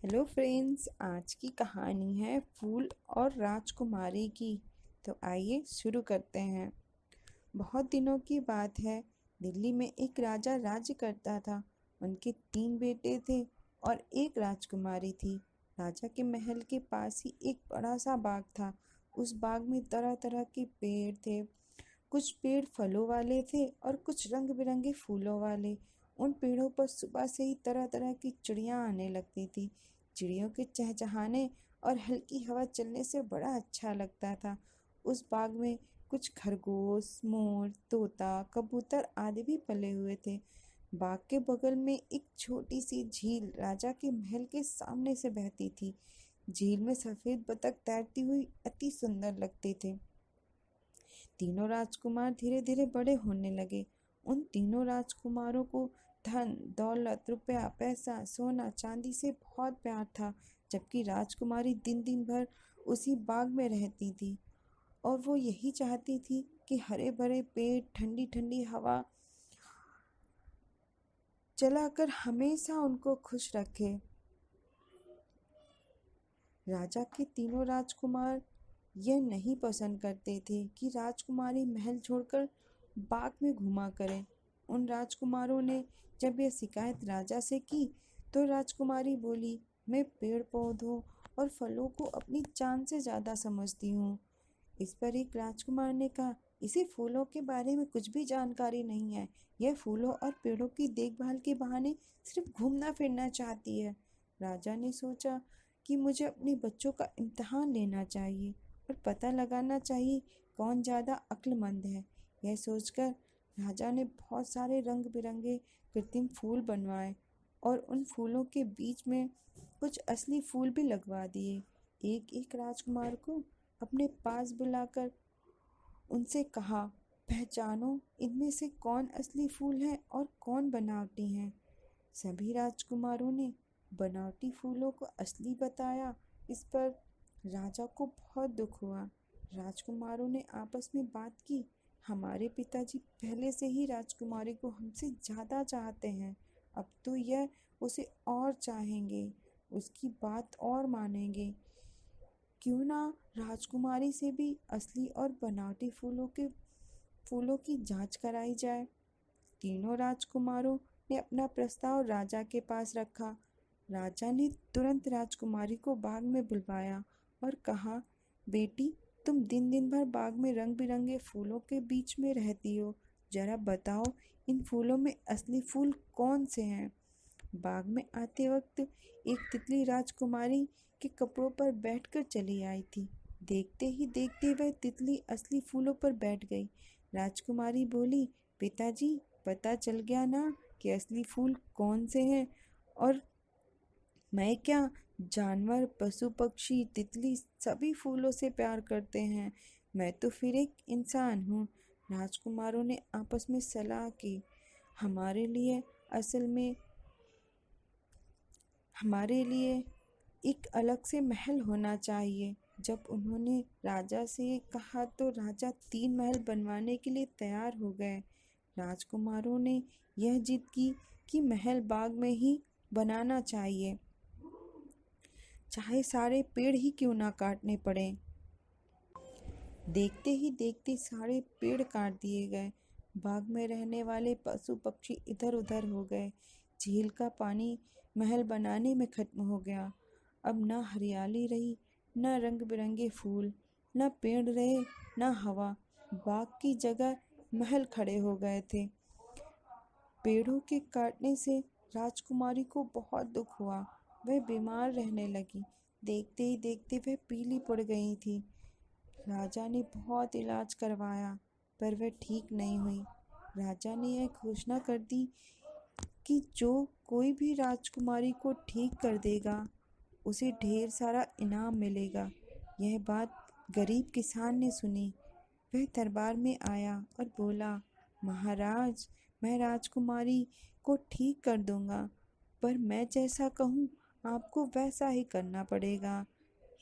Hello friends, आज की कहानी है फूल और राजकुमारी की। तो आइए शुरू करते हैं। बहुत दिनों की बात है। दिल्ली में एक राजा राज्य करता था। उनके 3 बेटे थे और एक राजकुमारी थी। राजा के महल के पास ही एक बड़ा सा बाग था। उस बाग में तरह तरह के पेड़ थे। कुछ पेड़ फलों वाले थे और कुछ रंग बिरंगे फूलों वाले। उन पेड़ों पर सुबह से ही तरह तरह की चिड़ियाँ आने लगती थी। चिड़ियों के चहचहाने और हल्की हवा चलने से बड़ा अच्छा लगता था। उस बाग में कुछ खरगोश, मोर, तोता, कबूतर आदि भी पले हुए थे। बाग के बगल में एक छोटी सी झील राजा के महल के सामने से बहती थी। झील में सफेद बतख तैरती हुई अति सुंदर लगते थे। तीनों राजकुमार धीरे धीरे बड़े होने लगे। उन तीनों राजकुमारों को धन दौलत, रुपया, पैसा, सोना चांदी से बहुत प्यार था। जबकि राजकुमारी दिन दिन भर उसी बाग में रहती थी और वो यही चाहती थी कि हरे भरे पेड़, ठंडी ठंडी हवा चलाकर हमेशा उनको खुश रखे। राजा के तीनों राजकुमार यह नहीं पसंद करते थे कि राजकुमारी महल छोड़कर बाग में घूमा करे। उन राजकुमारों ने जब यह शिकायत राजा से की तो राजकुमारी बोली, मैं पेड़ पौधों और फलों को अपनी जान से ज़्यादा समझती हूँ। इस पर एक राजकुमार ने कहा, इसे फूलों के बारे में कुछ भी जानकारी नहीं है। यह फूलों और पेड़ों की देखभाल के बहाने सिर्फ घूमना फिरना चाहती है। राजा ने सोचा कि मुझे अपने बच्चों का इम्तिहान लेना चाहिए और पता लगाना चाहिए कौन ज़्यादा अक्लमंद है। यह सोचकर राजा ने बहुत सारे रंग बिरंगे कृत्रिम फूल बनवाए और उन फूलों के बीच में कुछ असली फूल भी लगवा दिए। एक एक राजकुमार को अपने पास बुलाकर उनसे कहा, पहचानो इनमें से कौन असली फूल है और कौन बनावटी हैं। सभी राजकुमारों ने बनावटी फूलों को असली बताया। इस पर राजा को बहुत दुख हुआ। राजकुमारों ने आपस में बात की, हमारे पिताजी पहले से ही राजकुमारी को हमसे ज़्यादा चाहते हैं। अब तो यह उसे और चाहेंगे, उसकी बात और मानेंगे। क्यों ना राजकुमारी से भी असली और बनावटी फूलों की जांच कराई जाए। तीनों राजकुमारों ने अपना प्रस्ताव राजा के पास रखा। राजा ने तुरंत राजकुमारी को बाग में बुलवाया और कहा, बेटी, तुम दिन दिन भर बाग में रंग बिरंगे फूलों के बीच में रहती हो। जरा बताओ, इन फूलों में असली फूल कौन से हैं। बाग में आते वक्त एक तितली राजकुमारी के कपड़ों पर बैठकर चली आई थी। देखते ही देखते वह तितली असली फूलों पर बैठ गई। राजकुमारी बोली, पिताजी, पता चल गया ना कि असली फूल कौन से हैं। और मैं क्या, जानवर, पशु पक्षी, तितली सभी फूलों से प्यार करते हैं। मैं तो फिर एक इंसान हूँ। राजकुमारों ने आपस में सलाह की। हमारे लिए असल में हमारे लिए एक अलग से महल होना चाहिए। जब उन्होंने राजा से कहा तो राजा 3 महल बनवाने के लिए तैयार हो गए। राजकुमारों ने यह जिद की कि महल बाग में ही बनाना चाहिए, चाहे सारे पेड़ ही क्यों ना काटने पड़े। देखते ही देखते सारे पेड़ काट दिए गए। बाग में रहने वाले पशु पक्षी इधर उधर हो गए। झील का पानी महल बनाने में खत्म हो गया। अब न हरियाली रही, न रंग बिरंगे फूल, न पेड़ रहे, न हवा। बाग की जगह महल खड़े हो गए थे। पेड़ों के काटने से राजकुमारी को बहुत दुख हुआ। वह बीमार रहने लगी। देखते ही देखते वह पीली पड़ गई थी। राजा ने बहुत इलाज करवाया पर वह ठीक नहीं हुई। राजा ने यह घोषणा कर दी कि जो कोई भी राजकुमारी को ठीक कर देगा उसे ढेर सारा इनाम मिलेगा। यह बात गरीब किसान ने सुनी। वह दरबार में आया और बोला, महाराज, मैं राजकुमारी को ठीक कर दूंगा, पर मैं जैसा कहूँ आपको वैसा ही करना पड़ेगा।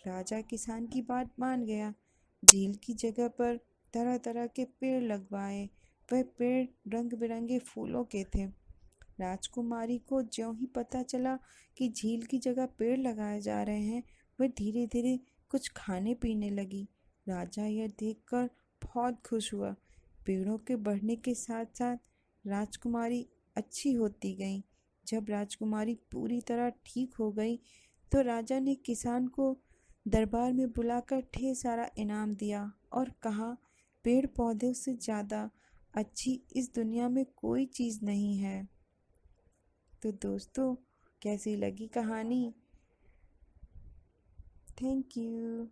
राजा किसान की बात मान गया। झील की जगह पर तरह तरह के पेड़ लगवाए। वह पेड़ रंग बिरंगे फूलों के थे। राजकुमारी को ज्यों ही पता चला कि झील की जगह पेड़ लगाए जा रहे हैं, वह धीरे धीरे कुछ खाने पीने लगी। राजा यह देखकर बहुत खुश हुआ। पेड़ों के बढ़ने के साथ साथ राजकुमारी अच्छी होती गई। जब राजकुमारी पूरी तरह ठीक हो गई तो राजा ने किसान को दरबार में बुलाकर ढेर सारा इनाम दिया और कहा, पेड़ पौधों से ज़्यादा अच्छी इस दुनिया में कोई चीज़ नहीं है। तो दोस्तों, कैसी लगी कहानी? Thank you.